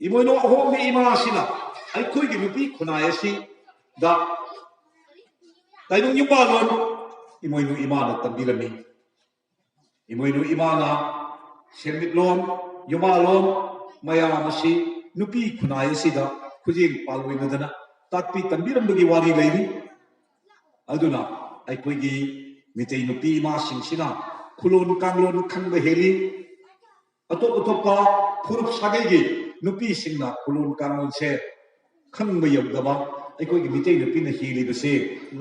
Emoinu ahom ni ima sina ai koi gi nupi khunai si da taidung Yumpanlon Emoinu Emana tambirami Emoinu Emana semitlon Yumpanlon mayam asi nupi khunai si da khujing palwina dana takpi tambiram wari leiri aduna ai koi gi mitei nupi ima singsina khulon kanglon khangba heli atop purup sagegi nupi singna khulon kanglon se khangba yabdaba ai koi gi mitei nupi na hili bese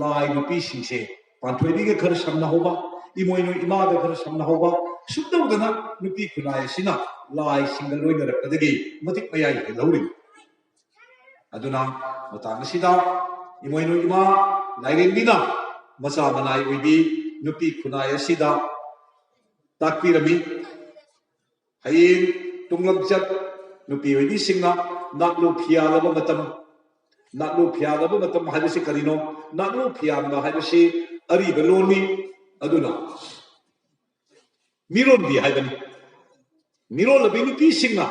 lai nupi singse panthoi ge khar samna hoba Emoinu ima ga khar samna hoba sudau dana nupi khunai sina lai single loina rakadagi matik mayai helori aduna matang sida Emoinu ima lairendina masa manai oibi nupi khunai sida takpirami hayin tunglam chat nupi Oibisingna naklu phialaba matam haibasi karino naklu phialba haibasi ariba loni aduna miron bi haibani miron labi nupi singna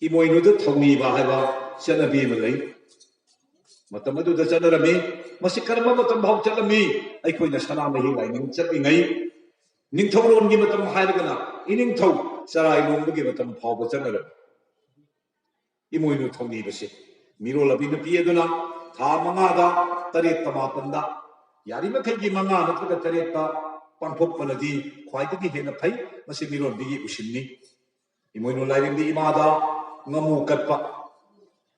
Emoinu da thawni ba haiba chanabi malai matam adu da chanarami masi karma matam bhau chalami ai koina sana mahi laining chapi ngai ningthawlon gi matam hairagana ining thaw sarai lom gi matam phau ba chanara Emoinu thawni basi miro labi nupi aduna tha manga da taret tamapanda yari makai gi manga natraga taret ta pangphok panadi khwaidagi hena phai masi miron bi usimni Emoinu lairing di imada ngamu katpa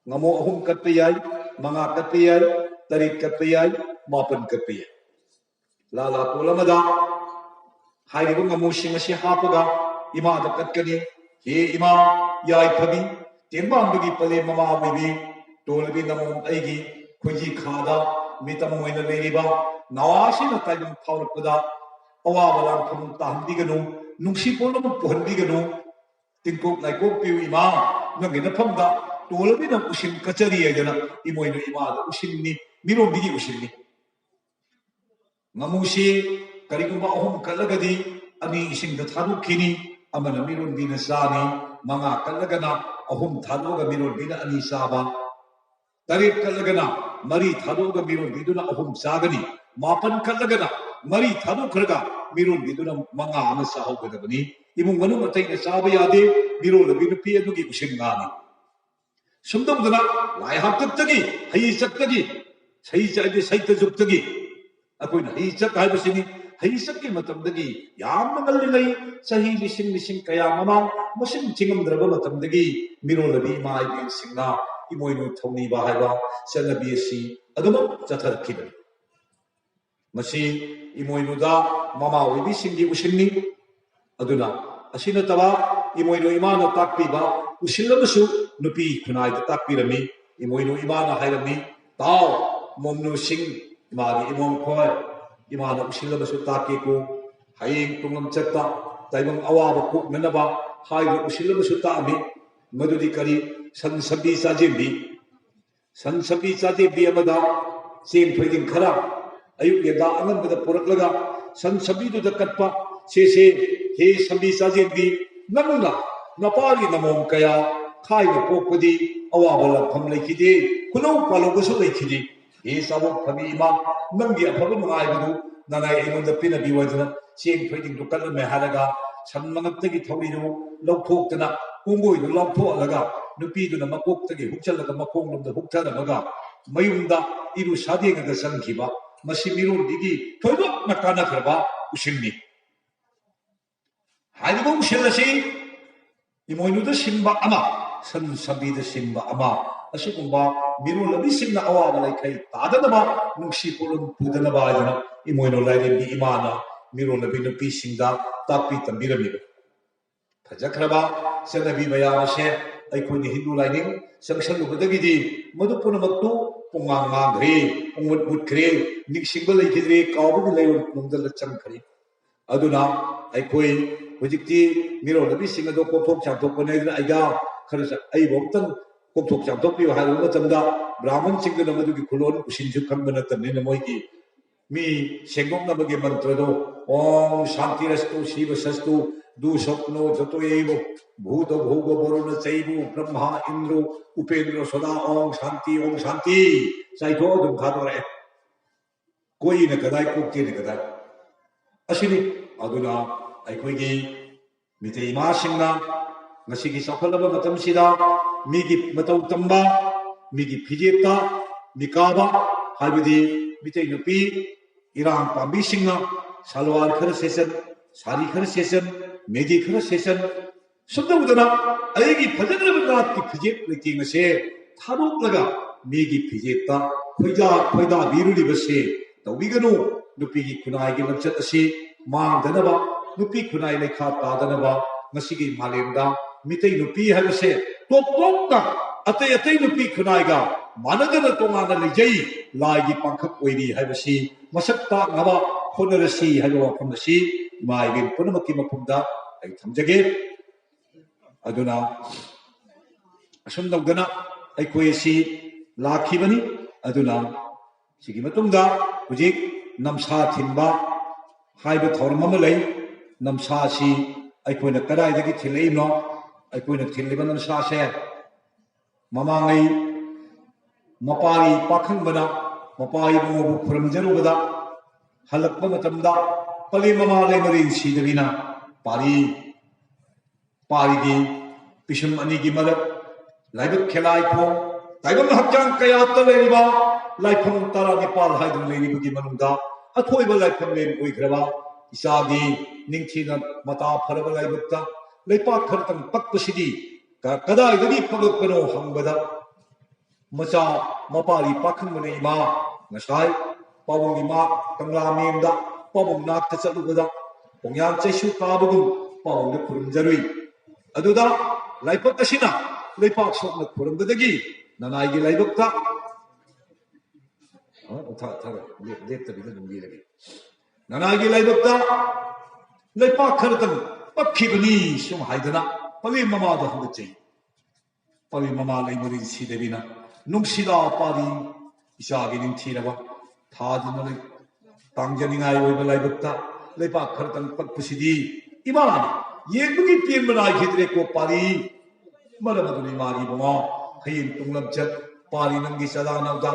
ngamu ahum katpa yai manga katpa yai tarit katpa yai mapan katpa yai lala tolamada hairibu ngamu singasi hapaga imada katkani he ima yai phabi tembambagi pale mama bibi tolabi namum aigi khoji khada mitam moina leiriba nawasina taibum phaurakpada awa balang phum tahambiganu nungsi polum pohambiganu tingkok laikok piu ima ngina phamda tolabi nam usim kachari ayana Emoinu imada usimni mirom bigi usimni ngamusi karigumba ahum kalagadi ani isingda thadu khini amana miron bina sani manga kalagana ahum thadu ga miron bina ani saba tarit kalagana mari thadu ga miron biduna ahum sagani mapan kalagana mari thadu khraga miron biduna manga ama sahogadabani imung manu matai na saba yade miro labi nupi adugi usingani sumdamdana lai haptagi hai chaktagi sai chaide saita juktagi akoina hai chak haibasini hai sakki matamdagi yamna ngallingai sahi lising kaya mama masim chingam draba matamdagi miro labi mai bin singna Emoinu thawni ba haiba chanabi si aduma chathar khibani masi Emoinu da mama Oibisinggi usimni aduna asina taba Emoinu imana takpiba usillabasu nupi khunai da takpirami Emoinu imana hairami tao momnu sing imagi imom khoi imana usillabasu takiko haying tungam chatta taibang awaba koknanaba hairu usillabasu taami madudi kari sansabi sajembi amada sen thoiding khara ayuk yada angan puraklaga sansabi du da katpa se he sambi sajembi namuna napari namom kaya khai na pokpadi awabala pham lekhide kulo palo gusu lekhide he sabok phami ima namgi aphabu ngai budu nanai emonda pina biwadna sen thoiding du kal me haraga sammangattagi thawriru lokthokna kungoi du loktholaga nupi du na makoktagi hukchalaga makongnomda hukthanaga mayumda iru sadinga ga sangkhiba masi miron digi thoidok nakana kharba usimni haibu usilasi Emoinu da simba ama san sabi da simba ama asugumba miron labi singna awaba laikai tadadaba nungsi polum pudanaba ajana Emoinu lairendi imana miron labi nupi singda takpi tambiramiba fajakraba chanabi mayamase aikoni Hindu laining sangsalubadagidi madu punamaktu punganggre pungmutmutkhre niksingba laikidre kawbugi lairon nungdala chamkhre aduna aikoi hojikti miro labi singado kokthok chamthok panedna aiga kharasa ai boktan kokthok chamthok pi haru matamda brahman singda namadugi khulon usinju khambana tamne namoigi मी सेंगोंनबगे मंत्रदो ओम शांतिरस्तु शिवसस्तु दु स्वप्नो जतोयेव भूत भोग वरुण चैव ब्रह्मा इंद्रो उपेंद्र सदा ओम शांति चाइथो दुम थादोरे कोई न कदाई कुक्ति न कदाई असिनी अदुना अखोगी मिते इमासिंगना ngasi saukhalaba matamsida migi matau tamba migi phijeta mikaba haibadi mitei nupi irang pambisingna salwar khar session sari khar session megi khar session sududana aigi phajagrabna ki phijet liting se tharoklaga migi phijeta khoida biruli base tawiganu nupi gi khunai gi lamchat asi mangdanaba nupi khunai lekha tadanaba ngasi gi malemda मिते नुपी है वैसे तो तोंगा अते नुपी खुनाइगा मानदन तोंगाना लेजई लाइगी पंखक ओइरी है वैसे मसक्ता नवा होनरसी है वो फमसी माइगे पुनमकी मफुमदा आई थमजगे अदुना असुंदगना आई कोइसी लाखिबनी अदुना सिगी मतुंगा हुजिक नमसा थिनबा HYBE थौरम लई नमसा सी आई कोइना कदाइदगी थिलेइनो अखोन थिलिबन सासे ममांगई मपारी पाखंबना मपाई बंगबु खुरमजरुबदा हलक्प मतमदा पले ममा लेमरिन सीदबिना पारीगी पिसम अनिगी मरक लाइबक खेलाई खो ताइबम हक्चांग कया तलेरिबा लाइफम तारा निपाल हाइदन लेरिबगी मनुंदा अथोइबा लाइफम लेन ओइग्रबा इसागी निंगथिना मता फरबा लाइबक्ता लेपा खरतम पक्पसिदी कदाइदगी पगकनो हंगबदा मचा मपारी पाखंबने इमा नसाय पावंगी मा कंगलामेंदा पावंग नाक्ता चलुबदा पोंयान चैसु काबगुम पावंग खुरुमजरुई अदुदा लाइपक असिना लेपाक सोकन खुरुमबदगी ननाइगी लाइबक्ता लेप्तबिदा दुंगीरगी ननाइगी लाइबक्ता लेपाक खरतम पक्षिबनी सुम हाइदना पले ममाद हंगचै पले ममा लेमरि सिदेबिना नुंगसिदा पारी इसागे निंथिरबा थादिना ले तांगजनिंगाय ओइबा लाइबक्ता लेपा खरतन पक्पसिदी इमान येबुगी पेनबना हिद्रे को पारी मरमदुनि मारी बमा हयिन तुंगलमचत पारी नंगी सदा नवदा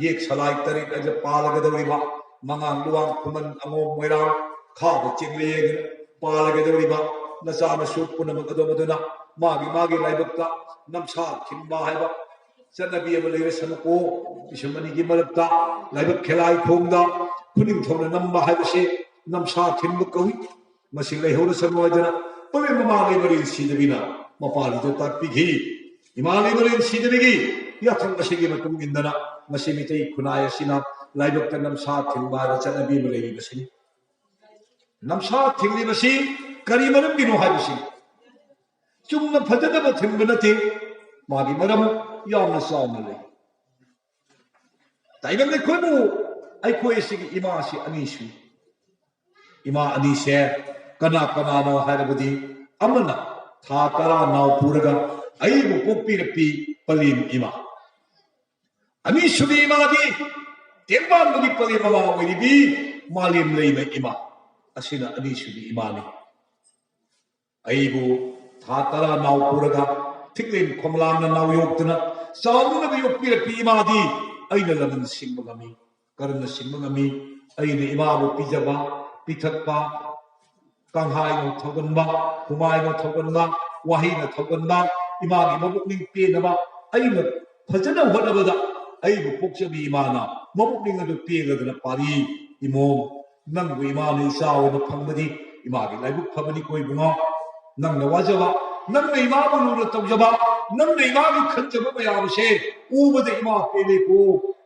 येक सलाइ तरे अज पालगदवरिबा मंगांग लुवांग खुमन अंगो मोइरा खाब चिंगले पालगदवरिबा नचा नसु पुनमगदमदुना मागी लाइबक्ता नमसा खिंबा हाइबा चनबी अम लेरसनको इशमनिगी मरक्ता लाइबक खेलाई खोंगदा खुनिंग थोना नंबा हाइबसे नमसा खिंब कवि मसि लेहौरसनोयदना पवे ममा लेमरिन सीदबिना मपाली तो ताकपिघी इमा लेमरिन सीदबिगी याथंग मसिगी मतुंग इंदना मसि मितै खुनाय सिना लाइबक्ता नमसा खिंबा चनबी अम लेरिबसिनी नमसा थिंगलिबसि करी मरम गिनो हाइबसि चुमना फजदब थिंब नते मागी मरम यामना सावना ले ताइबम ने खोनु अखोयसिगी इमासि अनिसु इमा अनिसे कना नो हाइबदि अमना था तरा नाव पुरगा अइबु पोक्पिरपि पलिम इमा अनिसुबि इमादि तेंबांगुनि पलिम ममा ओइरिबि मालिम लेइमा इमा असिना अनिसुबि इमानि अइबु था तरा नाव पुरगा थिक्लेन खोमलामना नाव योक्तना चावुना योक्पिरपि इमादि अइना लमन सिंबगमी करना सिंबगमी अइना इमाबु पिजबा पिथक्पा कांहाइनो थगनबा हुमाइनो थगनबा वाहिनो थगनबा इमागी मबुकनिंग पेनबा अइना फजना होनबदा अइबु पोक्चबि इमाना मबुकनिंग अदु पेगदना पारी इमो नंगु इमाना इसावना फंगबदि इमागी लाइबुक फबनि कोइबुंगो नंगना वाजबा नंगना इमाबु लुना तौजबा नंगना इमागी खंजबा मयाबसे उबदे इमा पेलेको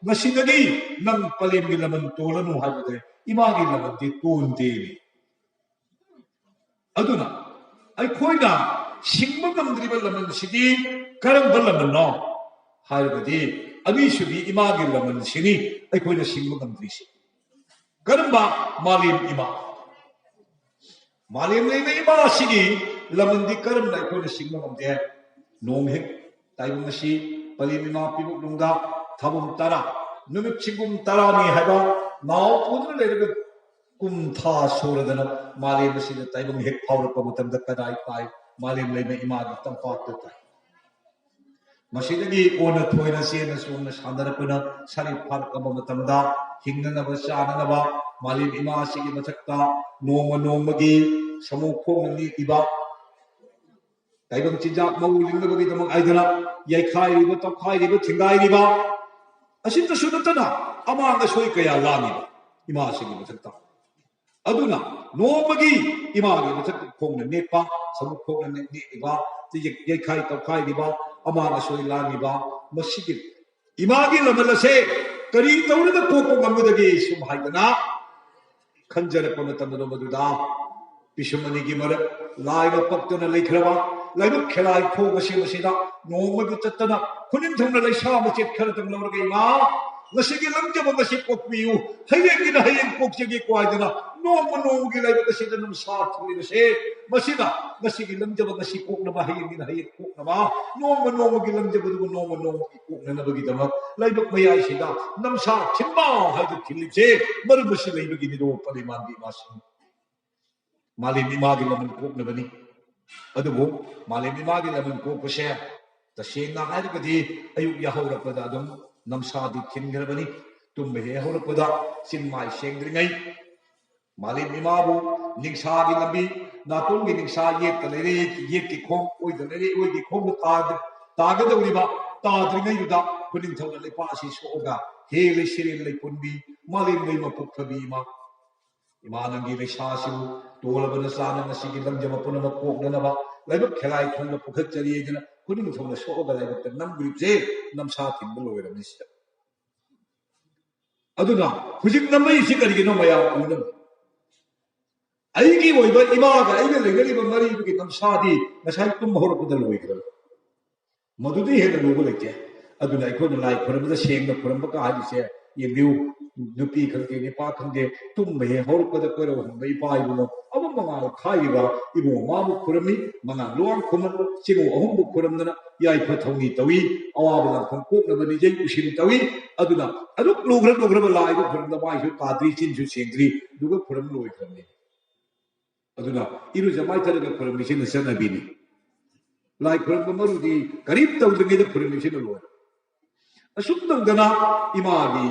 ngasiदगी नंग पलेमगी लमन तोलनु हाबदे इमागी लमनदि तोनदेनि अदुना अखोइना सिंबा गमद्रिबा लमन सिदि करंबा लमनो हाइबदि अनिसुबि इमागी लमन सिनि अखोइना सिंबा गमद्रिसि करंबा मालिम लेमे इमा सिनि लमनदि करंना अखोइना सिंबा गमदे नोंहेक ताइबमसि पलिमिमा पिबुक लुंगा थाबुम तारा नुमित सिंगुम तारानी हाइबा नाव पुदन लेरग कुमथा सोरदन मालेम सिद ताइबम हेक फावरप मतमद कदाई ताई मालेम लेमे इमागी तंपाक ताई मसीदगी ओना थोइना सेना सोना सानरपना सारि फारकब मतमदा हिंगनब चाननब मालेम इमा सिगी मथक्ता नोंग नोंगगी समु खोंगनि इबा ताइबम चिजाक मउ लिंगबगी दमक आइदना याइखाइरिब तौखाइरिब थिंगाइरिब असित सुनतना अमांग सोई कया लानिब इमा सिगी मथक्ता अदुना नोंगबगी इमागी मथक्ता खोंगन नेपा समु खोंगन नेइबा याइखाइ तौखाइरिब अमांग सोई लानिब मसिगी इमागी लमलसे करी तौरद पोको ngambadagi sum haidana खंजरप मतमदो मदुदा पिसमनिगी मरक लाइग पक्तना लेखरबा लाइब खेलाई खो मसी मसीदा नोमगि चत्तना खुनिन थंगना लैसा मचेत खरतम लवरगे मा ngasiगी lamjab ngasi kokpiu hayeng ina hayeng kokjegi kwaidana nomogi laib ngasi danum sa thuri base masida ngasigi lamjab ngasi kokna ba hayeng ina hayeng kokna ba nomogi lamjab du nomogi kokna na bagi dama laib mayai sida nam sa chimba haidu thilipse maru basi laibagi ni do palimandi masi malimi magi laman kokna bani adubo malimi magi laman kokose tasena hairgadi ayuk yahawrapada adum namsadi kingrabani tumbe hehorpada sinmai sengringai malim imabu ningsagi lambi natungi ningsa yek talere yek ki khong oi dalere oi ki khong tag dawriba tadringai yuda kuning thawla le pa si soga hele shirin le punbi malim nei mapuk thabi ma imanangi le shasiu tolabana sana nasigi lamjama punama koknanaba laibak khelai thongla pukhat chari ejana kuning thongla soga laibak nam gripje namsa tinbal oiramni sia aduna hujik namai si karigino maya unam aigi oiba imaga aiga legari ba mari bi namsadi nasai tum horapudal oigra madudi heda logo leke aduna ikona lai khoramda sengna khoramba ka haji se yebiu nupi khangge ne pa khangge tum be horpada koro bai pai buno amam manga khaiba ibo mabu khorami manga luang khoman singo ahum bu khoramna yai phathoni tawi awabala khong kok na bani jai usin tawi aduna aduk logra lai bu khoramda bai su kadri chin su sengri duga khoram loi khamni aduna iru jamai taraga khoram sin sana bini lai khoram marudi karib tawdnge da khoram sin loi asuk dana imagi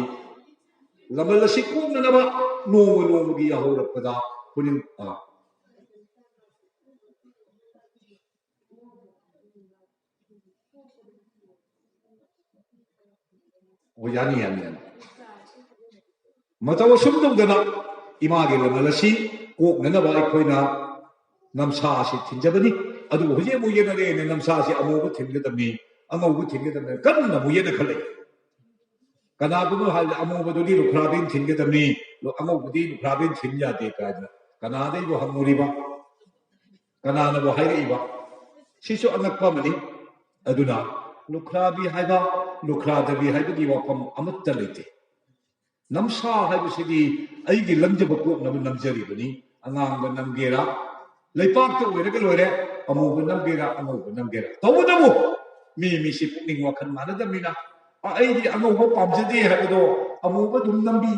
lamal sikung na naba nomogi yahawrapada kunin yani matawa sumdum dana imagi lamalasi kok nanaba ikoina namsa si thinjabani adu hoje mu yena ne namsa si amobu thinggadami angobu thinggadami kanna mu yena khale kana bu hal amobu dodi rukrabin thinggadami lo amobu di rukrabin thingja de kaina kana dei bo hamuriba kana na bo hairiba sisu anakpa mani aduna lukrabi haiba lukradabi haiba di wapam amatta leite namsa haiba sidi aigi lamjaba ko namjari bani angang namgera leipak to were ga lore amobu namgera tawdamu mi si pukning wakhan manadamina aidi amobu pamjade haido amobu dum nambi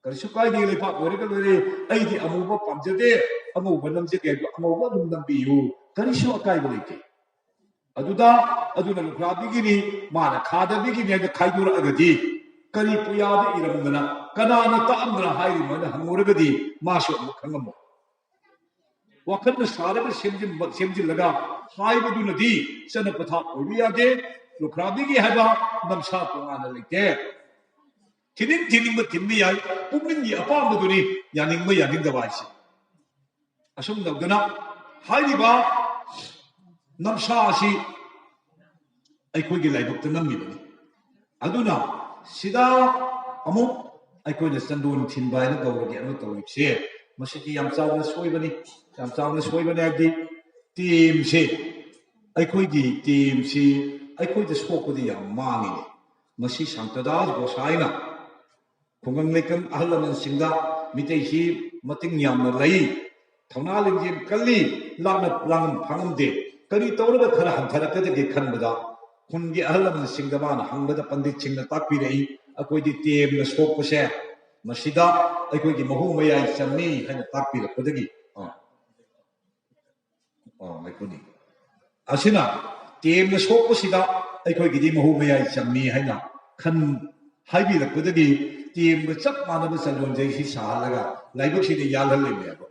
karisu kai di leipak were ga lore aidi amobu pamjade amobu namjage amobu dum nambi yu karisu akai leite aduna lukrabigini mana khadabigini ga khaidura agadi kari puyada iramdana kanana ta'amra hairi mana hamuragadi masu khangamo wakhan saraga semjin laga haibadunadi sana patha oibiyade lukrabigi haba namsa tongana leite tinin ba tinni yai pumningi apamaduni yaningma yaningdawaisi asum dawdana hairiba namsa si aikoigi laibukta namibani aduna sida amuk aikoina sandun thinbaina gawragi anu tawipse masiki yam chawna soibani adi team se aikoigi team si aikoida sokodi yam mangi masi santada gosaina khungang lekam ahlaman singda mitei hi mating yamna lai thona lingjim kalli lang phangamde kari tawraga khara hantharakadagi khanbada khungi ahlaman singdamana hangbada pandit singna takpirei akoidi team na sokpase masida aikoi gi mahu mayai chamni haina takpi la kodagi mai kuni asina team na sok sida aikoi gi di mahu mayai chamni haina khan haibi la kodagi team ga chap mana ba salon jai si salaga laibok si de yal hal le me ba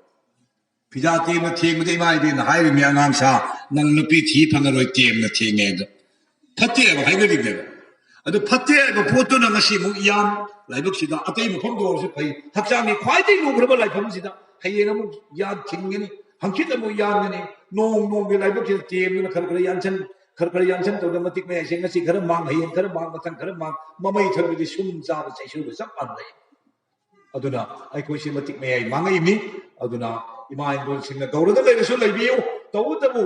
pija team na theng de mai de na hai mi angang sa nang nupi thi phangaroi team na thenge ga phatte ba haigari de adu phatte ba photo na ngasi mu yam laibok sida atei mu phom do se phai hakchang ni khwai dei lu graba lai phom sida hayena mu ya thingni hangkit mu yan ni nong ge laibok sida team na khar khar yanchen to da matik me sing ngasi khar mang hayen khar mang mathang khar mang mamai thar bi sum cha ba chai su ba sap an lai aduna ai ko si matik me ai mangai mi aduna ima indol sing na gaurada le su lai biu to da bu